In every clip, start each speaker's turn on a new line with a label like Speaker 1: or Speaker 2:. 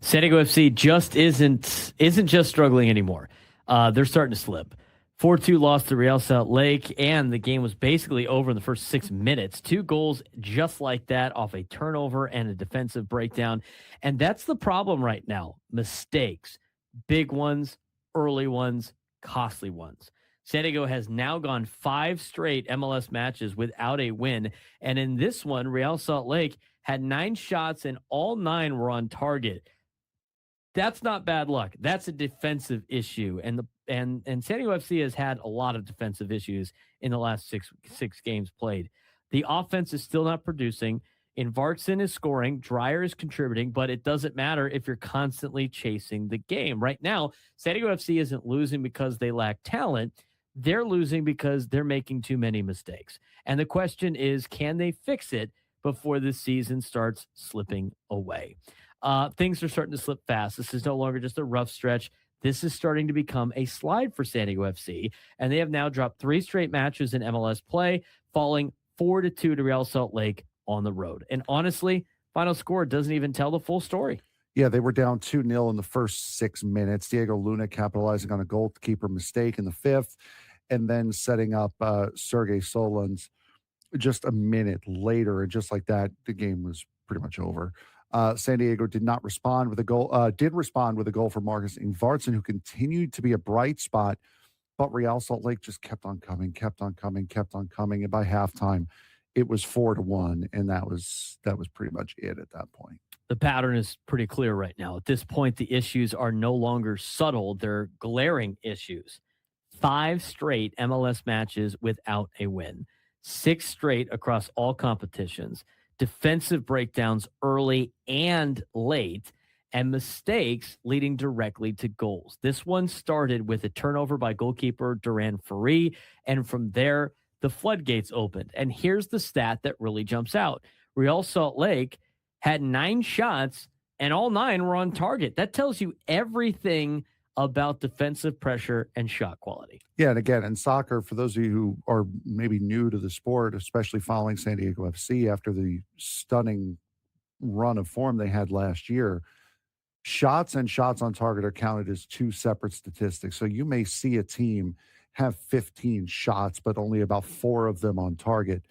Speaker 1: San Diego FC just isn't just struggling anymore. They're starting to slip. 4-2 loss to Real Salt Lake, and the game was basically over in the first 6 minutes. 2 goals just like that off a turnover and a defensive breakdown. And that's the problem right now. Mistakes, big ones, early ones, costly ones. San Diego has now gone 5 straight MLS matches without a win. And in this one, Real Salt Lake had 9 shots and all 9 were on target. That's not bad luck. That's a defensive issue. And San Diego FC has had a lot of defensive issues in the last six games played. The offense is still not producing. Ingvartsen is scoring. Dreyer is contributing, but it doesn't matter if you're constantly chasing the game. Right now, San Diego FC isn't losing because they lack talent. They're losing because they're making too many mistakes. And the question is, can they fix it before the season starts slipping away? Things are starting to slip fast. This is no longer just a rough stretch. This is starting to become a slide for San Diego FC, and they have now dropped 3 straight matches in MLS play, falling 4-2 to Real Salt Lake on the road. And honestly, final score doesn't even tell the full story.
Speaker 2: Yeah, they were down 2-0 in the first 6 minutes. Diego Luna capitalizing on a goalkeeper mistake in the 5th, and then setting up Sergey Solans just a minute later. And just like that, the game was pretty much over. San Diego did not respond with a goal, did respond with a goal for Marcus Ingvartsen, who continued to be a bright spot, but Real Salt Lake just kept on coming. And by halftime, it was 4-1. And that was pretty much it at that point.
Speaker 1: The pattern is pretty clear right now. At this point, the issues are no longer subtle. They're glaring issues. 5 straight MLS matches without a win. 6 straight across all competitions. Defensive breakdowns early and late, and mistakes leading directly to goals. This one started with a turnover by goalkeeper Duran Ferry, and from there, the floodgates opened. And here's the stat that really jumps out. Real Salt Lake had 9 shots, and all 9 were on target. That tells you everything about defensive pressure and shot quality.
Speaker 2: Yeah, and again, in soccer, for those of you who are maybe new to the sport, especially following San Diego FC after the stunning run of form they had last year, shots and shots on target are counted as 2 separate statistics. So you may see a team have 15 shots, but only about 4 of them on target.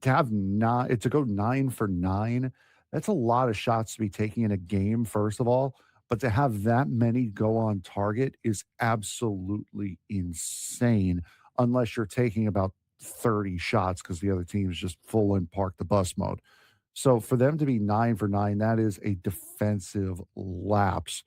Speaker 2: To go 9 for 9, that's a lot of shots to be taking in a game, first of all. But to have that many go on target is absolutely insane, unless you're taking about 30 shots because the other team is just full in park the bus mode. So for them to be 9 for 9, that is a defensive lapse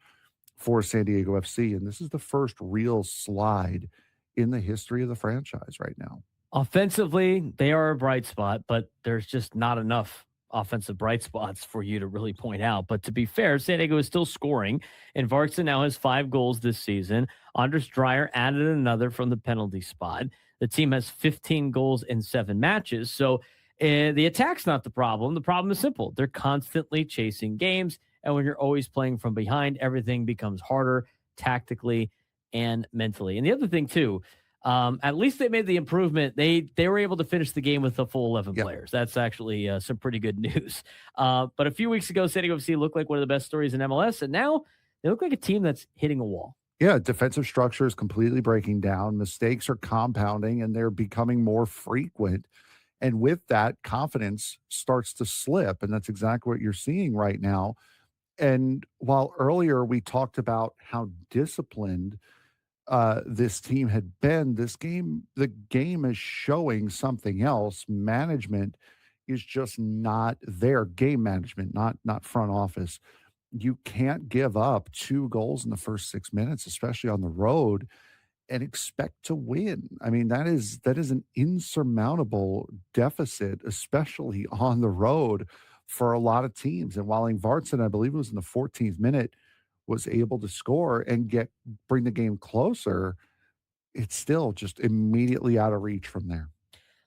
Speaker 2: for San Diego FC. And this is the first real slide in the history of the franchise right now.
Speaker 1: Offensively, they are a bright spot, but there's just not enough offensive bright spots for you to really point out. But to be fair, San Diego is still scoring, and Ingvartsen now has 5 goals this season. Anders Dreyer added another from the penalty spot. The team has 15 goals in 7 matches. So the attack's not the problem. The problem is simple. They're constantly chasing games, and when you're always playing from behind, everything becomes harder tactically and mentally. And the other thing, too, at least they made the improvement. They were able to finish the game with the full 11 players. That's actually some pretty good news. But a few weeks ago, San Diego FC looked like one of the best stories in MLS, and now they look like a team that's hitting a wall.
Speaker 2: Yeah, defensive structure is completely breaking down. Mistakes are compounding, and they're becoming more frequent. And with that, confidence starts to slip, and that's exactly what you're seeing right now. And while earlier we talked about how disciplined this team had been, the game is showing something else. Management is just not there. Game management, not front office. You can't give up 2 goals in the first 6 minutes, especially on the road, and expect to win. I mean, that is an insurmountable deficit, especially on the road for a lot of teams. And while Ingvartsen, I believe it was in the 14th minute, was able to score and bring the game closer, it's still just immediately out of reach from there.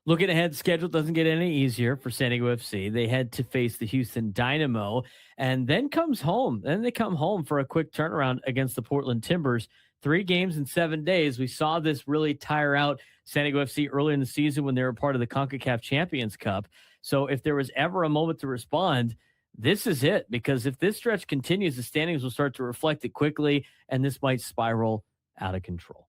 Speaker 1: Looking ahead, schedule doesn't get any easier for San Diego FC. They head to face the Houston Dynamo and then comes home. Then they come home for a quick turnaround against the Portland Timbers. 3 games in 7 days. We saw this really tire out San Diego FC early in the season when they were part of the CONCACAF Champions Cup. So if there was ever a moment to respond, this is it, because if this stretch continues, the standings will start to reflect it quickly, and this might spiral out of control.